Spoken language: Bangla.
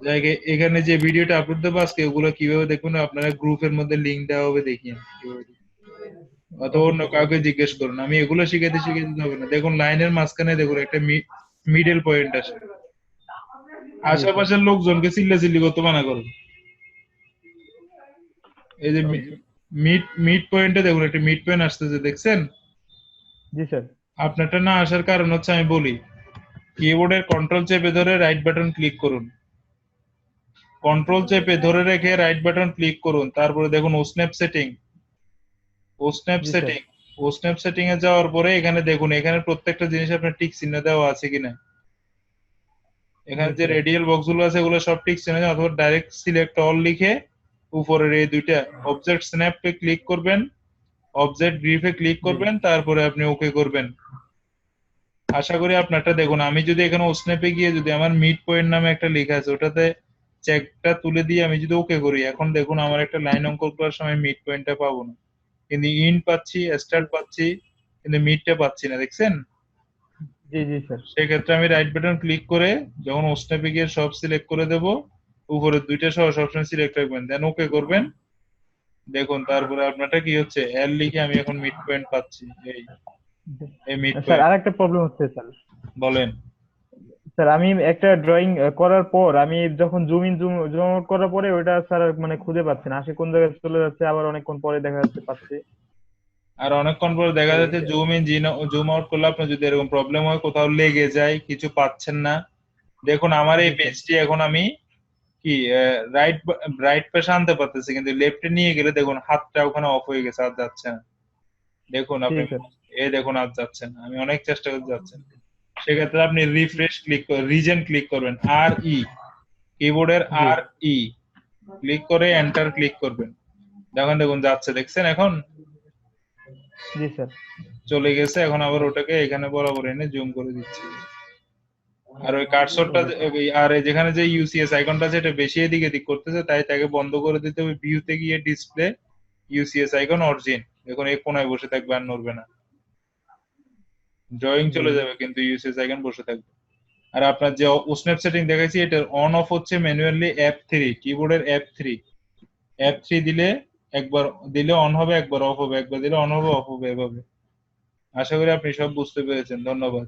জায়গায় এখানে যে ভিডিওটা আপলোড দেবো আজকে ওগুলো কিভাবে দেখবেন আপনারা গ্রুপের মধ্যে লিংক দেওয়া হবে দেখিয়ে অথবা ওকে অন্য স্যার কাউকে জিজ্ঞেস করুন আমি এগুলো শিখাইতে শিখাইতে হবে না দেখুন লাইনের মাঝখানে দেখুন একটা মিডল পয়েন্ট আসে জি স্যার আশেপাশের লোকজনকে চিল্লাচিল্লি করতে মানা করুন এই যে ওকে মিড পয়েন্টে দেখুন একটা মিড পয়েন্ট আসতেছে দেখছেন জি স্যার আপনারটা না আসার কারণ হচ্ছে আমি বলি কিবোর্ডের কন্ট্রোল চেপে ধরে রাইট বাটন ক্লিক করুন কন্ট্রোল চেপে ধরে রেখে রাইট বাটন ক্লিক করুন তারপরে দেখুন ও স্ন্যাপ সেটিং ও স্ন্যাপ জি স্যার সেটিং ও স্ন্যাপ সেটিং এ যাওয়ার পরে এখানে দেখুন এখানে প্রত্যেকটা জিনিস আপনার টিক চিহ্ন দেওয়া আছে কিনা এখানে জি যে স্যার রেডিয়াল বক্স গুলো আছে এগুলো সব টিক চিহ্ন অথবা ডাইরেক্ট সিলেক্ট অল লিখে উপরের এই দুইটা অবজেক্ট স্ন্যাপ পে ক্লিক করবেন অবজেক্ট গ্রিফে ক্লিক জি করবেন তারপরে আপনি ওকে করবেন আশা করি আপনারটা দেখুন আমি যদি এখানে স্ন্যাপে গিয়ে যদি আমার মিড পয়েন্ট নামে একটা লেখা আছে ওটাতে চেকটা তুলে দিয়ে আমি যদি ওকে করি এখন দেখুন আমার একটা লাইন অঙ্কন করার সময় মিড পয়েন্টটা পাবো না কিন্তু ইন পাচ্ছি স্টার্ট পাচ্ছি কিন্তু মিডটা পাচ্ছি না দেখছেন জি জি স্যার সেক্ষেত্রে আমি রাইট বাটন ক্লিক করে যখন স্ন্যাপে গিয়ে সব সিলেক্ট করে দেব উপরে দুইটা সহ সবসময় সিলেক্ট রাখবেন দেন ওকে করবেন দেখুন তারপরে আপনারটা কি হচ্ছে এল লিখে আমি এখন মিড পয়েন্ট পাচ্ছি এই এই মিড স্যার পয়েন্ট আরেকটা প্রবলেম হচ্ছে স্যার বলেন স্যার আমি একটা ড্রয়িং করার পর আমি যখন জুম ইন জুম আউট করার পরে ওটা স্যার মানে খুঁজে পাচ্ছি না আসে কোন জায়গায় চলে যাচ্ছে আবার অনেকক্ষণ পরে দেখা যাচ্ছে পাচ্ছি আর অনেকক্ষণ পরে দেখা স্যার যাচ্ছে জুম ইন জুম আউট করলে আপনার যদি এরকম প্রবলেম হয় কোথাও লেগে যায় কিছু পাচ্ছেন না দেখুন আমার এই জি স্যার পেজটি এখন আমি কি রাইট রাইট পাশে আনতে পারতেছি কিন্তু লেফটে নিয়ে গেলে দেখুন হাতটা ওখানে অফ হয়ে গেছে আর যাচ্ছে না দেখুন জি আপনি স্যার এই দেখুন আর যাচ্ছে না আমি অনেক চেষ্টা করে যাচ্ছেন সেক্ষেত্রে আপনি রিফ্রেশ ক্লিক করে রিজেন ক্লিক করবেন আর ই কিবোর্ডের জি আর ই ক্লিক করে এন্টার ক্লিক করবেন দেখুন দেখুন যাচ্ছে দেখছেন এখন জি স্যার চলে গেছে এখন আবার ওটাকে এখানে বরাবর এনে জুম করে দিচ্ছি আর ওই কার্সরটা ওকে স্যার আর এই যেখানে যে ইউসিএস আইকনটা আছে এটা বেশি এদিক এদিক করতেছে তাই তাকে বন্ধ করে দিতে হবে ভিউতে গিয়ে ডিসপ্লে ইউসিএস আইকন অরিজিন দেখুন এই কোনায় বসে থাকবে আর নড়বে না ড্রয়িং জি চলে যাবে কিন্তু ইউসিএস আইকন বসে থাকবে আর আপনার যে স্ন্যাপ সেটিং দেখাইছি এটা অন অফ হচ্ছে ম্যানুয়ালি F3 কিবোর্ডের F3 দিলে একবার দিলে অন হবে একবার অফ হবে একবার দিলে অন হবে অফ হবে এভাবে আশা করি আপনি সব বুঝতে পেরেছেন ধন্যবাদ